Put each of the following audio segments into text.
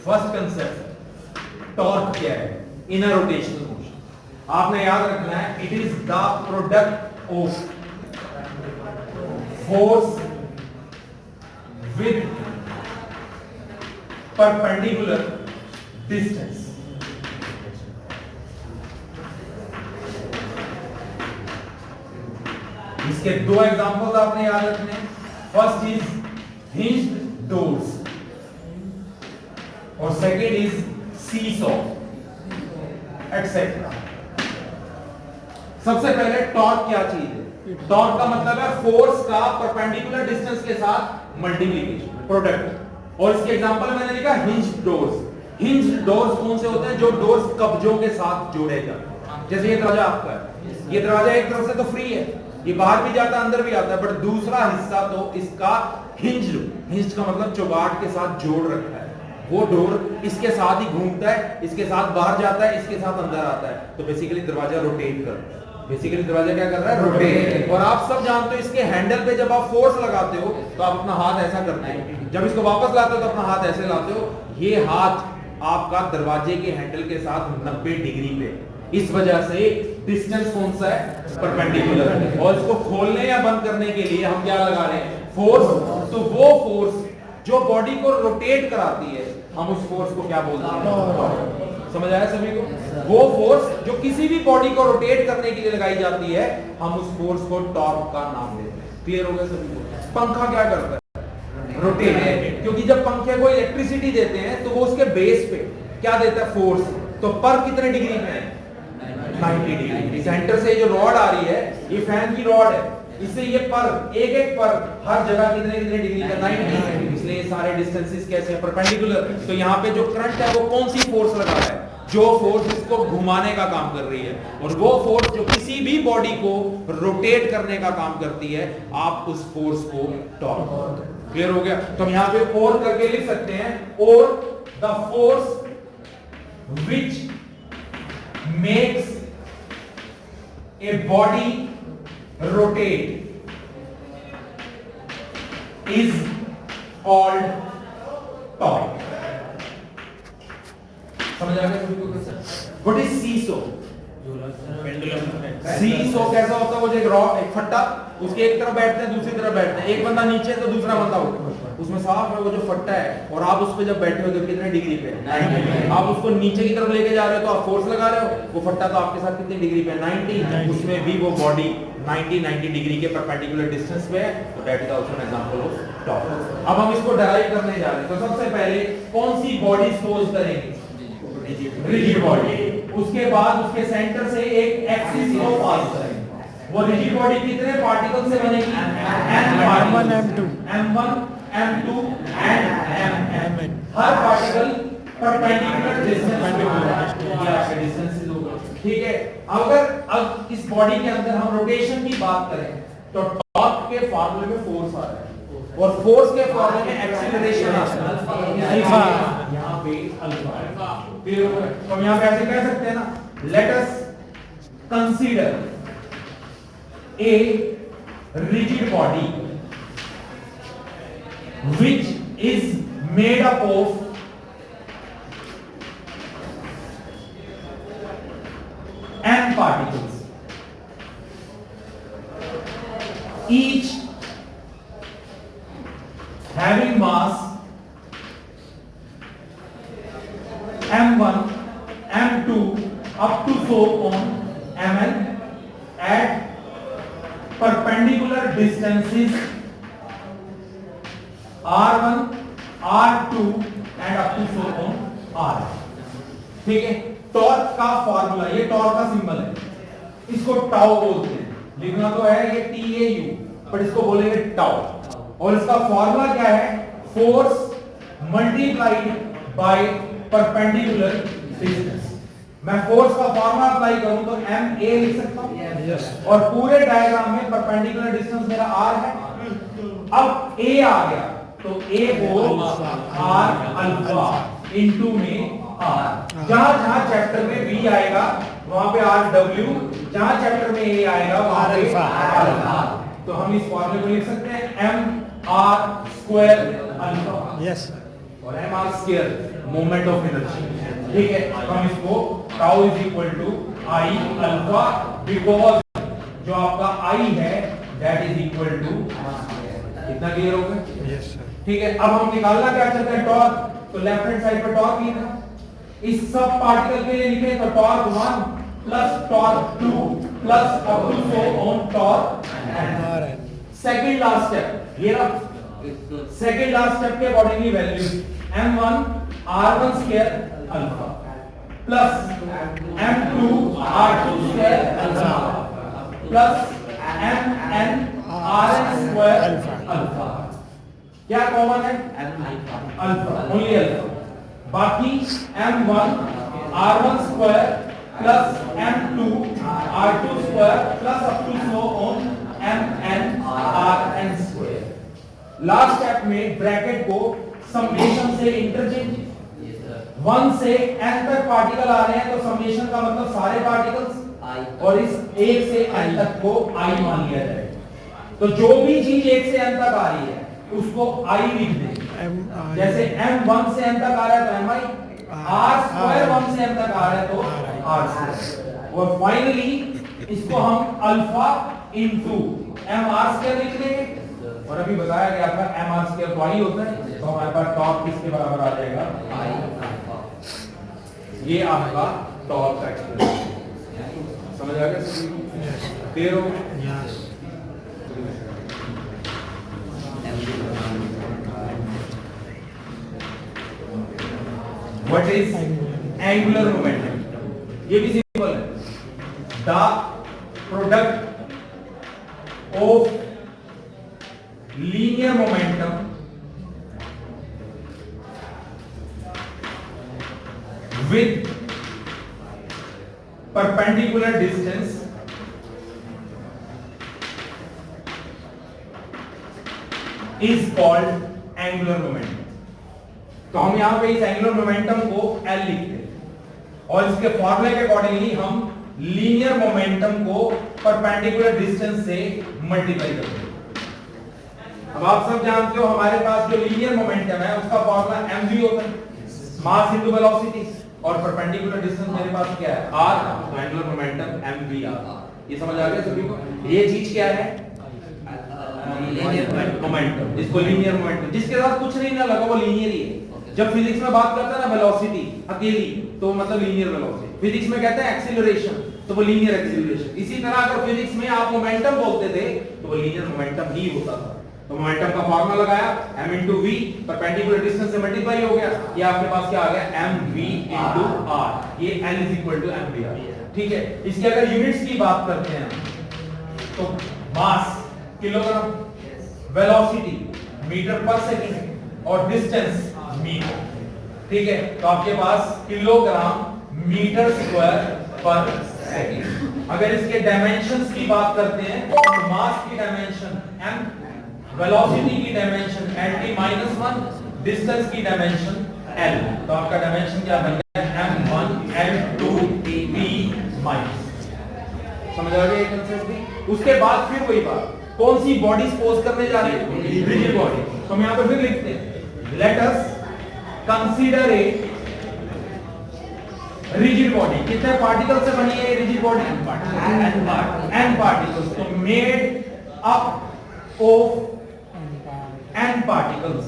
First concept torque क्या है? Inner rotational motion. आपने याद रखना है, it is the product of force with perpendicular distance. इसके दो एग्जांपल्स आपने याद रखने हैं। फर्स्ट इज हिंज्ड डोर्स और सेकेंड इज सीसॉ एटसेट्रा। सबसे पहले टॉर्क क्या चीज है? टॉर्क का मतलब है फोर्स का परपेंडिकुलर डिस्टेंस के साथ मल्टीप्लिकेशन, प्रोडक्ट। और इसके एग्जांपल मैंने लिखा हिंज्ड डोर्स। हिंज्ड डोर्स कौन से होते हैं? जो डोर्स कब्जों के साथ जोड़े जाते हैं। जैसे ये दरवाजा आपका है, ये दरवाजा एक तरफ से तो फ्री है, ये बाहर भी जाता है अंदर भी आता है, बट दूसरा हिस्सा तो इसका हिंज्ड का मतलब चौगाट के साथ जोड़ रखा है। वो डोर इसके साथ ही घूमता है, इसके साथ बाहर जाता है, इसके साथ अंदर आता है। तो बेसिकली दरवाजा रोटेट करता है। बेसिकली दरवाजा क्या कर रहा है? रोटेट। और आप सब जानते हो इसके हैंडल पे जब आप फोर्स लगाते हो तो आप अपना हाथ ऐसा करते हैं, जब इसको वापस लाते हो तो अपना हाथ ऐसे लाते हो। ये हाथ आपका दरवाजे के हैंडल के साथ 90 डिग्री पे। इस वजह से डिस्टेंस कौन सा है? परपेंडिकुलर। और इसको खोलने या बंद करने के लिए हम क्या लगा रहे हैं? फोर्स। तो वो फोर्स जो बॉडी को रोटेट कराती है, हम उस फोर्स को क्या बोलते हैं? समझ आया सभी को? वो फोर्स जो किसी भी बॉडी को रोटेट करने के लिए लगाई जाती है, हम उस फोर्स को टॉर्क का नाम देते हैं। क्लियर हो गया सभी को? पंखा क्या करता है? रोटेट है, क्योंकि जब पंखे को इलेक्ट्रिसिटी देते हैं तो वो उसके बेस पे क्या देता है? फोर्स। तो पर कितने डिग्री में है? 90 डिग्री। सेंटर से जो रॉड आ रही है, ये फैन की रॉड है, इससे ये पर एक पर हर जगह कितने कितने डिग्री का? 90। इसलिए सारे डिस्टेंसेस कैसे हैं? परपेंडिकुलर। तो यहाँ पे जो करंट है वो कौन सी फोर्स लगा रहा है? जो फोर्स इसको घुमाने का काम कर रही है। और वो फोर्स जो किसी भी बॉडी को रोटेट करने का काम करती है, आप उस फोर्स को टॉर्क। क्लियर हो गया? तो हम यहाँ पे और करके लिख सकते हैं, और the force which makes a body rotate is called torque। समझ आ गया सभी को? What is seesaw? सीसो कैसा होता है? वो जो एक रॉड, एक फट्टा, उसके एक तरफ बैठते हैं, दूसरी तरफ बैठते हैं, एक बंदा नीचे तो दूसरा बंदा ऊपर। उसमें साफ है वो जो फट्टा है, और आप उस पे जब बैठे हो तो कितने डिग्री पे? 90। आप उसको नीचे की तरफ लेके जा रहे हो तो आप फोर्स लगा रहे हो, वो फट्टा तो आपके साथ कितनी डिग्री पे? 90। उसमें भी वो बॉडी 90 डिग्री के परपेंडिकुलर डिस्टेंस पे है। तो that is also an example of torque. अब हम इसको डराइव करने जा रहे हैं। तो सबसे पहले कौन सी बॉडी सपोज करेंगे? Rigid body. उसके बाद उसके सेंटर से एक एक्सिस को पास करेंगे। वो रिजिड बॉडी कितने पार्टिकल से बनेगी? M1 M2 M2 and M। Her particle perpendicular distance होगा। ठीक है? अगर अब इस बॉडी के अंदर हम रोटेशन की बात करें तो टॉर्क के फार्मूले में फोर्स आ रहा है, और फोर्स के फॉर्मूले में एक्सीलरेशन आता है अल्फा। यहां पे अल्फा। फिर हम यहां पे ऐसे कह सकते हैं ना, late us consider a rigid body which is made up of m particles, each having mass m1 m2 up to so on mn at perpendicular distances r1 r2 and up to so on r। ठीक है? Torque का formula, ये torque का symbol है, इसको tau बोलते हैं। लिखना तो है ये TAU, पर इसको बोलेंगे टाउ। और इसका फार्मूला क्या है? Force multiplied by perpendicular distance. मैं फोर्स का फार्मूला अप्लाई करूं तो MA लिख सकता हूं। yes। और पूरे डायग्राम में परपेंडिकुलर डिस्टेंस मेरा R है। अब A आ गया तो A को R अल्फा इनटू में R। जहां चैप्टर में B आएगा वहां पे RW, जहां चैप्टर में A आएगा वहां पे अल्फा। तो हम इस फॉर्मूले को लिख सकते हैं MR स्क्वायर अल्फा। यस। और और mr square moment of inertia. ठीक है, तो हम इसको tau is equal to I alpha, because जो आपका आई है दैट इज इक्वल टू, कितना क्लियर हो गया? Yes sir. ठीक है, अब हम निकालना क्या चाहते हैं? टॉर्क। तो लेफ्ट हैंड साइड पर टॉर्क लिखना, इस सब पार्टिकल के लिए लिखें तो torque 1 plus torque 2 plus up to so on torque n। Second last step, ये रहा सेकंड लास्ट स्टेप के accordingly value m1 r1 square alpha plus m2 r2 square alpha plus mn rn square alpha. क्या common है? Alpha, only alpha. बाकी m1 r1 square plus m2 r2 square plus up to so on mn rn square. Last step में bracket को summation से interchange, 1 से n तक particle आ रहे हैं तो समेशन का मतलब सारे पार्टिकल्स, और इस 1 से n तक को i मान लिया जाए। तो जो भी चीज 1 से n तक आ रही है उसको i लिख दें। जैसे m 1 से n तक आ रहा है तो mi, r स्क्वायर 1 से n तक आ रहा है तो r स्क्वायर, और फाइनली इसको हम अल्फा इनटू mr स्क्वायर लिख देंगे। और अभी बताया गया था mr स्क्वायर तो i होता है, तो हमारे पास टॉर्क किसके बराबर आ जाएगा? ये आपका टॉर्क का एक्सप्रेशन समझ आ गया सभी को? क्लियर हो गया? Yes. What is angular momentum? ये भी सिंपल है, the product of linear momentum with perpendicular distance is called angular momentum। तो हम यहां पे इस एंगुलर मोमेंटम को L लिखते हैं और इसके फॉर्मूले के अकॉर्डिंगली हम लीनियर मोमेंटम को परपेंडिकुलर डिस्टेंस से मल्टीप्लाई करते हैं। अब आप सब जानते हो हमारे पास जो लीनियर मोमेंटम है उसका फॉर्मूला mv होता है, मास इनटू वेलोसिटी, और परपेंडिकुलर डिस्टेंस मेरे पास क्या है? r, तो एंगुलर मोमेंटम mvr। ये समझ आ गया सभी को? ये चीज क्या है? लीनियर मोमेंटम, जिसको लीनियर मोमेंटम, जिसके साथ कुछ नहीं ना लगा वो लीनियर ही है। जब फिजिक्स में बात करते हैं ना वेलोसिटी अकेली, तो मतलब लीनियर वेलोसिटी। फिजिक्स में कहते हैं एक्सीलरेशन, तो वो लीनियर एक्सीलरेशन। इसी तरह अगर फिजिक्स में आप मोमेंटम बोलते थे तो वो लीनियर मोमेंटम ही होता था। तो मोमेंटम का फार्मूला लगाया m into v, perpendicular distance से मल्टीप्लाई हो गया, ये आपके पास क्या आ गया? mv into r। ये L is equal to mvr। ठीक है, इसकी अगर यूनिट्स की बात करते हैं तो मास किलोग्राम, वेलोसिटी मीटर पर सेकंड, और डिस्टेंस मीटर। ठीक है, तो आपके पास किलोग्राम मीटर स्क्वायर पर सेकंड। अगर इसके डायमेंशंस की बात करते हैं तो मास की डायमेंशन m, वेलोसिटी की डायमेंशन lt-1, डिस्टेंस की डायमेंशन l। तो आपका डायमेंशन क्या बन गया? m1 l2 t-। समझ आ गया ये कांसेप्ट? उसके बाद फिर वही बात, कौन सी बॉडी सपोज करने जा रहे हैं? Rigid body. तो हम यहां पर फिर लिखते हैं let us consider a rigid body. कितने पार्टिकल से बनी है रिजिड बॉडी? n particles. तो made up of n particles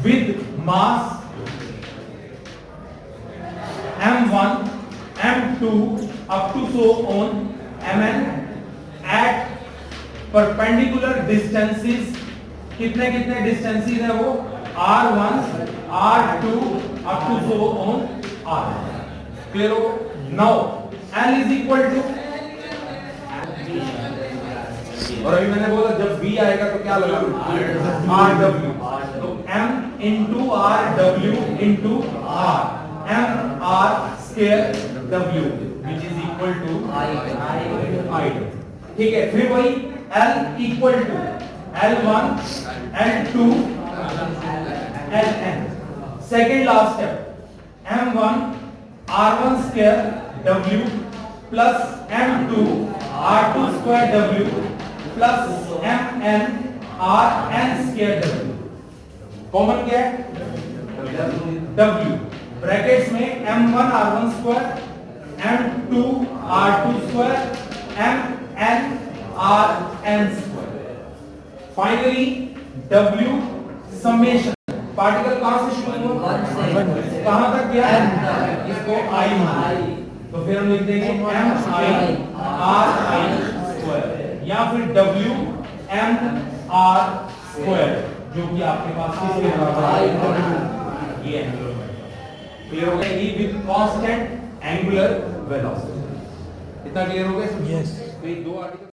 with mass m1 m2 up to so on mn at perpendicular distances। कितने कितने डिस्टेंसेस है वो? r1 r2 up to so on r। Clear हो? Now l is equal to, और अभी मैंने बोला जब v आएगा तो क्या लगा? rw। तो m into rw into r, m r square w which is equal to I। ठीक है, फिर वही l equal to l1 l2 ln। Second last step m1 r1 square w plus m2 r2 square w plus mn rn square w। Common क्या है W, brackets में m1 r1 square m2 r2 square mn rn square. Finally W summation, particle कहां से शुरू हुआ, कहां तक गया, इसको I मान, तो फिर हम लिख देंगे mi ri स्क्वायर या फिर W m r स्क्वायर, जो कि आपके पास किसके बराबर है, ये एंगुलर वेलोसिटी। क्लियर हो गया, ये विद कांस्टेंट एंगुलर वेलोसिटी। इतना क्लियर हो गया? यस। तो ये दो आर्टिकल